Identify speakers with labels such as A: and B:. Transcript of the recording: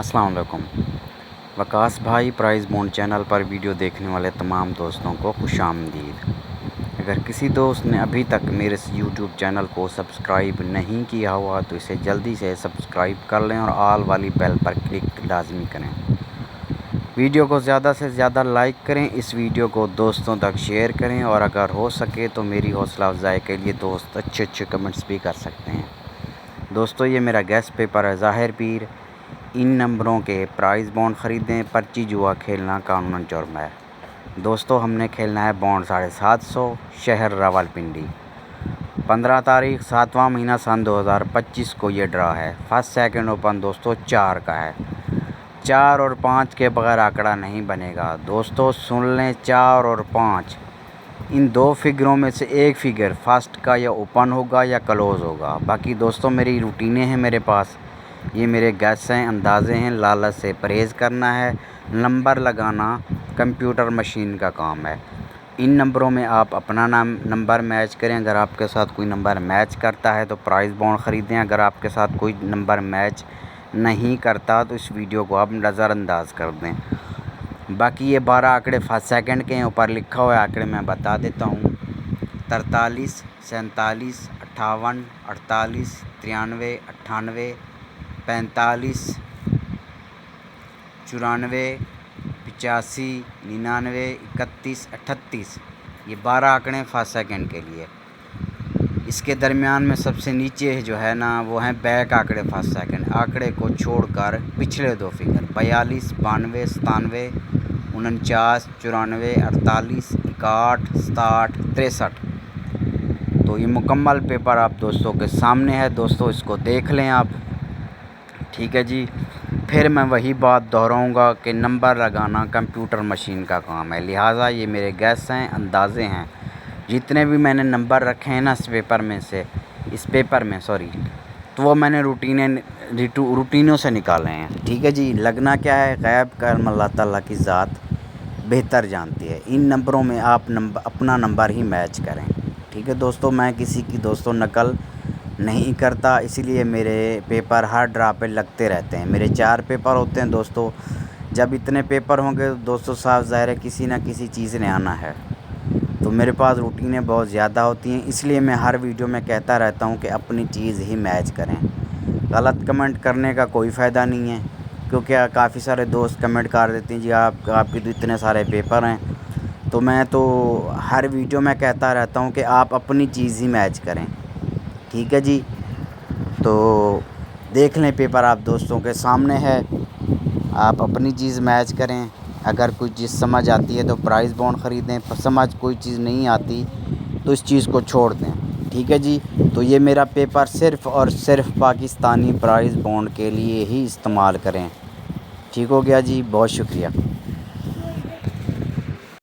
A: अस्सलाम वालेकुम। वकास भाई प्राइस बॉन्ड चैनल पर वीडियो देखने वाले तमाम दोस्तों को खुशामदीद। अगर किसी दोस्त ने अभी तक मेरे इस यूट्यूब चैनल को सब्सक्राइब नहीं किया हुआ तो इसे जल्दी से सब्सक्राइब कर लें और ऑल वाली बेल पर क्लिक लाजमी करें। वीडियो को ज़्यादा से ज़्यादा लाइक करें, इस वीडियो को दोस्तों तक शेयर करें और अगर हो सके तो मेरी हौसला अफजाई के लिए दोस्त अच्छे कमेंट्स भी कर सकते हैं। दोस्तों, ये मेरा गेस्ट पेपर है ज़ाहिर पीर। इन नंबरों के प्राइस बॉन्ड ख़रीदें, पर्ची जुआ खेलना कानूनन जुर्म है। दोस्तों, हमने खेलना है बॉन्ड 750, शहर रावलपिंडी। 15 तारीख 7वां महीना सन 2025 को ये ड्रा है। फर्स्ट सेकंड ओपन दोस्तों 4 का है। 4 और 5 के बगैर आंकड़ा नहीं बनेगा। दोस्तों सुन लें, 4 और 5 इन दो फिगरों में से एक फिगर फर्स्ट का या ओपन होगा या क्लोज़ होगा। बाकी दोस्तों मेरी रूटीनें हैं मेरे पास, ये मेरे गैस हैं, अंदाज़े हैं। लालच से परहेज़ करना है। नंबर लगाना कंप्यूटर मशीन का काम है। इन नंबरों में आप अपना नंबर मैच करें। अगर आपके साथ कोई नंबर मैच करता है तो प्राइस बॉन्ड ख़रीदें। अगर आपके साथ कोई नंबर मैच नहीं करता तो इस वीडियो को आप नज़रअंदाज कर दें। बाकी ये 12 आंकड़े फर्स्ट सेकंड के हैं। ऊपर लिखा हुआ है, आंकड़े मैं बता देता हूँ। 43, 47, 58, 48, 93, 98, 45, 94, 85, 99, 31, 38। ये 12 आंकड़े फर्स्ट सेकंड के लिए। इसके दरमियान में सबसे नीचे जो है ना वो हैं बैक आंकड़े फर्स्ट सेकंड। आंकड़े को छोड़कर पिछले दो फिगर 42, 92, 97, 49, 94, 48, 61, 67, 63। तो ये मुकम्मल पेपर आप दोस्तों के सामने है। दोस्तों इसको देख लें आप, ठीक है जी। फिर मैं वही बात दोहराऊंगा कि नंबर लगाना कंप्यूटर मशीन का काम है, लिहाजा ये मेरे गैस हैं, अंदाज़े हैं। जितने भी मैंने नंबर रखे हैं ना इस पेपर में तो वो मैंने रूटीनों से निकाले हैं, ठीक है जी। लगना क्या है, गैब का इल्म अल्लाह ताला की ज़ात बेहतर जानती है। इन नंबरों में आप अपना नंबर ही मैच करें, ठीक है दोस्तों। मैं किसी की दोस्तों नकल नहीं करता, इसीलिए मेरे पेपर हर ड्रा पे लगते रहते हैं। मेरे 4 पेपर होते हैं दोस्तों। जब इतने पेपर होंगे दोस्तों साफ ज़ाहिर है किसी ना किसी चीज़ ने आना है। तो मेरे पास रूटीनें बहुत ज़्यादा होती हैं, इसलिए मैं हर वीडियो में कहता रहता हूं कि अपनी चीज़ ही मैच करें। गलत कमेंट करने का कोई फ़ायदा नहीं है, क्योंकि काफ़ी सारे दोस्त कमेंट कर देते हैं जी आपके तो इतने सारे पेपर हैं। तो मैं तो हर वीडियो में कहता रहता हूं कि आप अपनी चीज़ ही मैच करें, ठीक है जी। तो देख लें पेपर आप दोस्तों के सामने है, आप अपनी चीज़ मैच करें। अगर कोई चीज़ समझ आती है तो प्राइस बॉन्ड ख़रीदें, समझ कोई चीज़ नहीं आती तो इस चीज़ को छोड़ दें, ठीक है जी। तो ये मेरा पेपर सिर्फ़ और सिर्फ पाकिस्तानी प्राइस बॉन्ड के लिए ही इस्तेमाल करें, ठीक हो गया जी। बहुत शुक्रिया।